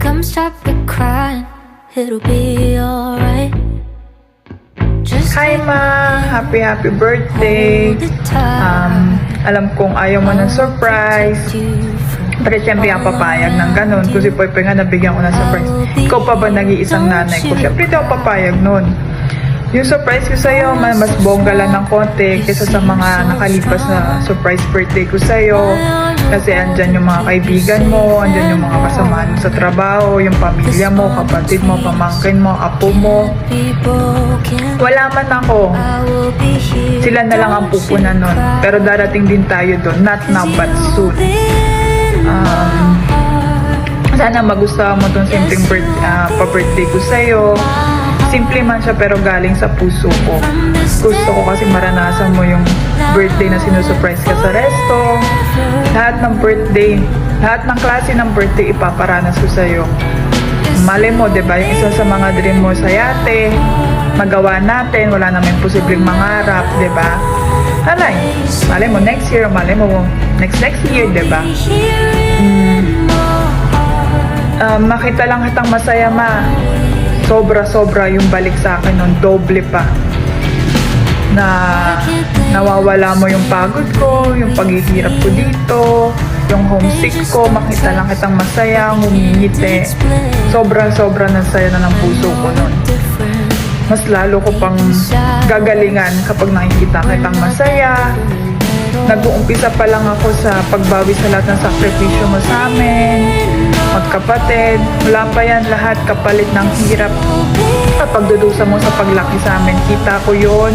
come stop the crying, it'll be alright. Hi ma! Happy birthday! Alam kong ayaw mo ng surprise. Pero siyempre ang papayag ng ganun. Kasi Poy nga nabigyan ko ng surprise. Ikaw pa ba nag-iisang nanay ko? Siyempre di ako papayag nun. Yung surprise ko sa'yo, mas bongga lang ng konti kaysa sa mga nakalipas na surprise birthday ko sa'yo. Kasi andyan yung mga kaibigan mo, andyan yung mga kasama mo sa trabaho, yung pamilya mo, kapatid mo, pamangkin mo, apo mo. Wala man ako. Sila na lang ang pupunan nun. Pero darating din tayo doon. Not now, but soon. Sana magustuhan mo itong simpleng pa-birthday ko sa'yo. Simple man siya pero galing sa puso ko. Gusto ko kasi maranasan mo yung birthday na sinusurprise ka sa resto. Lahat ng birthday, lahat ng klase ng birthday ipaparanas ko sa'yo. Malay mo, diba? Yung isa sa mga dream mo sa yate, magawa natin, wala naman posibleng mangarap, diba? Malay mo next year, malay mo next year, diba? Makita lang kitang masaya ma. Sobra yung balik sa akin nun, doble pa. Na nawawala mo yung pagod ko, yung paghihirap ko dito, yung homesick ko, makita lang kitang masaya, ngumingiti. Sobra na saya na ng puso ko nun. Mas lalo ko pang gagalingan kapag nakikita kitang masaya. Nag-uumpisa pa lang ako sa pagbawi sa lahat ng sakripisyo mo sa amin, magkapatid. Wala pa yan lahat, kapalit ng hirap at pagdudusa mo sa paglaki sa amin. Kita ko yun.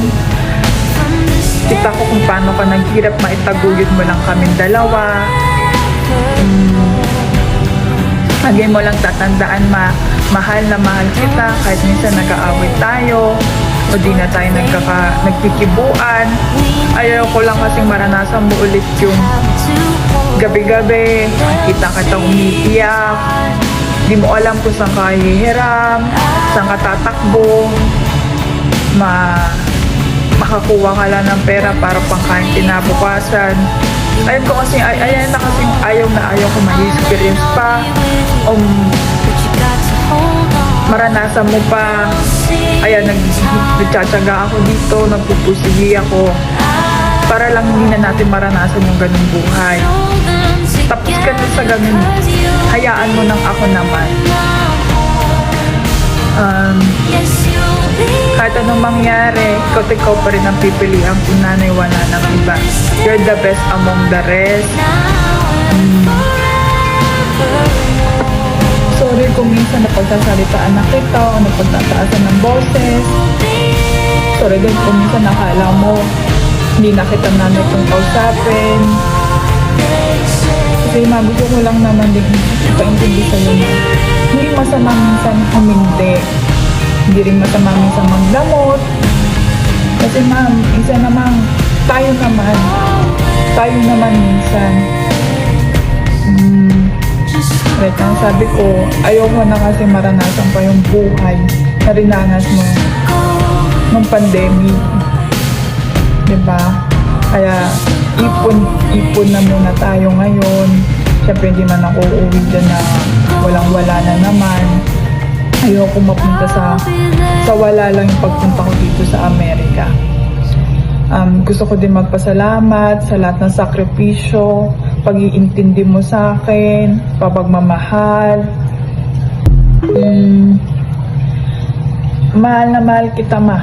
Kita ko kung paano ka naghirap, maitaguyod mo lang kaming dalawa. Lagi mo lang tatandaan, mahal na mahal kita kahit minsan nag-aaway tayo o di na tayo nagkikibuan. Ayaw ko lang kasing maranasan mo ulit yung gabi-gabi kita umiiyak, di mo alam kung saan ka hihiram, saan ka tatakbo, makakuha ka lang ng pera para pangkain kinabukasan. Ayun ko kasi, ayaw ko ma-experience pa maranasan mo pa. Ayan, nagtsatsaga ako dito, nagpupusigi ako para lang hindi na natin maranasan yung ganung buhay. Tapos ka na sa ganun, hayaan mo nang ako naman. Kahit anong mangyari, ikaw pa rin ang pipilihan kung nanay wala ng iba. You're the best among the rest. Sorry kung minsan napagsasalitaan na kita o napagtataasan ng boses. Sorry din kung minsan nakala mo hindi na kita nanay kong kausapin. Kasi gusto ko lang naman din ipaintindi sa'yo na hindi masama minsan humindi. Hindi rin masama minsan magdamot. Kasi ma'am, isa naman tayo naman minsan. Right now, sabi ko, ayoko na kasi maranasan pa yung buhay na rinanas mo ng pandemic. Diba? Kaya, ipon na muna tayo ngayon. Siyempre, hindi man ako uuwi dyan na walang-wala na naman. Ayoko mapunta sa wala lang yung pagpunta ko dito sa Amerika. Gusto ko din magpasalamat sa lahat ng sakripisyo, pag-iintindi mo sa akin, papagmamahal. Mahal na mahal kita, ma.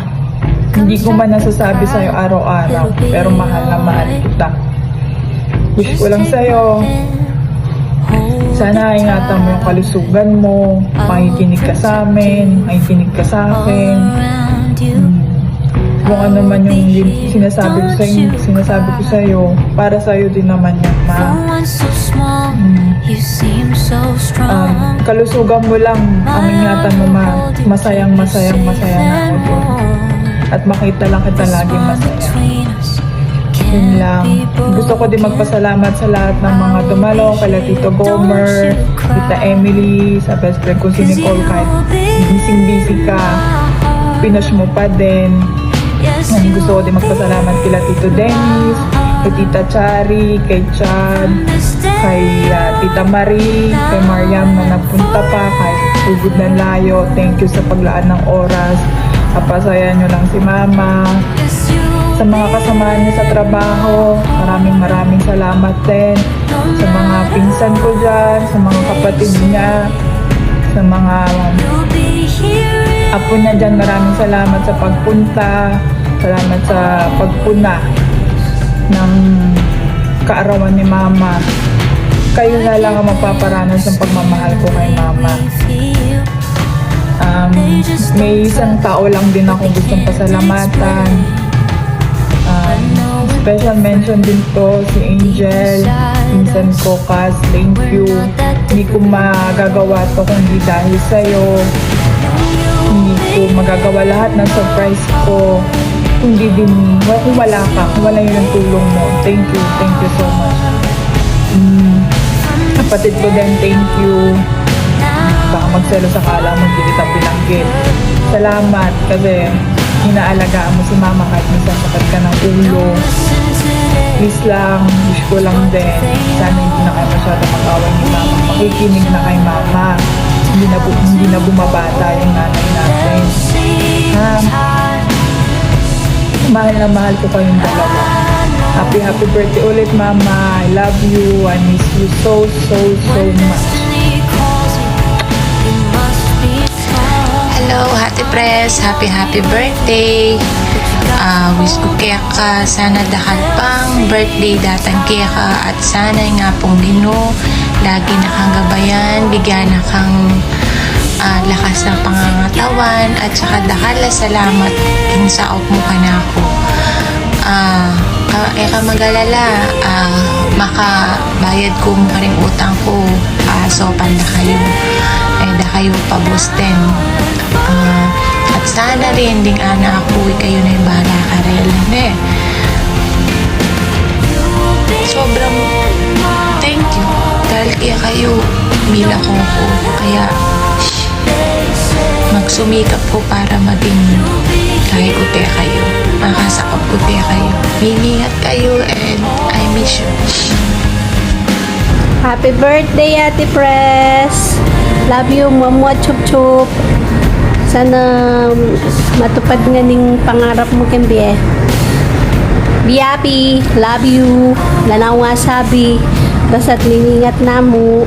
Hindi ko man nasasabi sa'yo araw-araw, pero mahal na mahal kita. Wish ko lang sa'yo, sana ingatan mo yung kalusugan mo, makikinig ka sa amin, makikinig ka sa akin. Kung ano man yung sinasabi ko sa'yo, para sa'yo din naman yan, ma. Kalusugan mo lang ang ingatan mo, ma. Masayang na ako doon. At makita lang kita laging masaya. Yun lang. Gusto ko din magpasalamat sa lahat ng mga dumalo, kala Tito Gomer, Tita Emily, sa best friend ko si Nicole, kahit busy ka, pinush mo pa din. Gusto ko din magpasalamat kila Tito Dennis, kay Tita Chari, kay Chad, kay Tita Marie, kay Mariam na nagpunta pa, kay Sugod ng Layo. Thank you sa paglaan ng oras. Kapasaya nyo lang si Mama. Sa mga kasamahan niya sa trabaho, maraming salamat din. Sa mga pinsan ko dyan, sa mga kapatid niya, sa mga apo niya dyan, maraming salamat sa pagpunta. Salamat sa pagpuna ng kaarawan ni Mama. Kayo na lang ang magpaparanas ng pagmamahal ko kay Mama. May isang tao lang din akong gustong pasalamatan. Special mention din to si Angel, pinsan ko, Kas. Thank you. Hindi ko magagawa to kung hindi dahil sa'yo. Hindi ko magagawa lahat ng surprise ko kung wala ka, kung wala yung tulong mo. Thank you so much. Kapatid ko din, thank you. Baka magselo sa kala mo, hindi kita binanggit. Salamat kasi inaalagaan mo si Mama kahit minsan sakit ka ng ulo. Please lang, wish ko lang din. Sana hindi na kayo masyado mag-away ni Mama. Makikinig na kay Mama. Hindi na bumabata yung nanay natin. Mahal na mahal ko kayong dalawa. Happy birthday ulit, Mama. I love you. I miss you so much. Hello, Hati Press. Happy birthday. Wish ko kaya ka sana dakal pang birthday datang kaya ka at sana nga pong Ginoo lagi nakagabayan, bigyan na kang lakas ng pangangatawan at saka dakala salamat kung saop mo ka na ako. Ka magalala, makabayad ko mo ka rin utang ko, so panda kayo. Da kayo pabusten. At sana rin ding ana ako, kayo na yung bahala ka rin. Sobrang thank you. Dahil kaya kayo, mila ko. Kaya magsumikap ko para maging kahit ko kayo. Makasakop ko kayo. Ingat kayo and I miss you. Happy birthday, Ate Press! Love you, Mama Chup Chup. Sana matupad nga ning pangarap mo kembi eh. Be happy, love you. Lanaw nga sabi. Basta't ningingat na mo.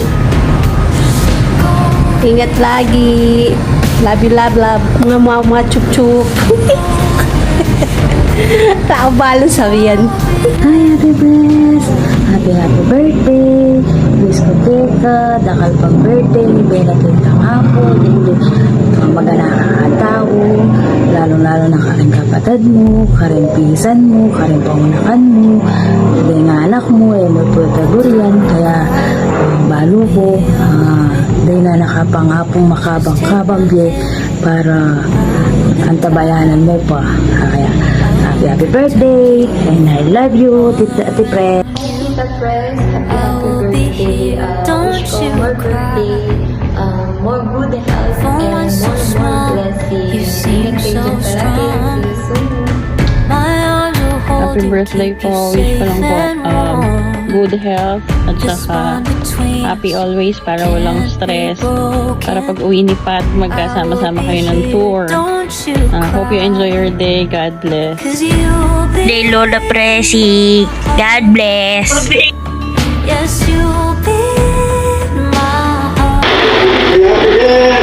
Ingat lagi. Love you, love. Mga Mama Chup Chup. Tao balo sabi yan. Hi, Ate Bless! Happy birthday! Wish ko teka, dakal pang birthday, ni Bella teka nga po, hindi magana ka tao, lalo na ka rin kapatid mo, ka rin pisan mo, ka rin pangunakan mo, hindi nga anak mo, may putagurian, kaya balo ko, hindi na nakapangapong makabang-kabang para antabayanan mo pa. Kaya, happy birthday, and I love you, Ate Pre. Tita Press, happy birthday. Wish ko more birthday, more good health, and more blessings. Ingat kayo dyan palagi. See you soon. Happy birthday po. Wish ko lang po good health at saka happy always para walang stress. Para pag uwi ni Pat, magkasama-sama kayo ng tour. Hope you enjoy your day. God bless. Day Lola Presi. God bless. Yes, you'll be my heart.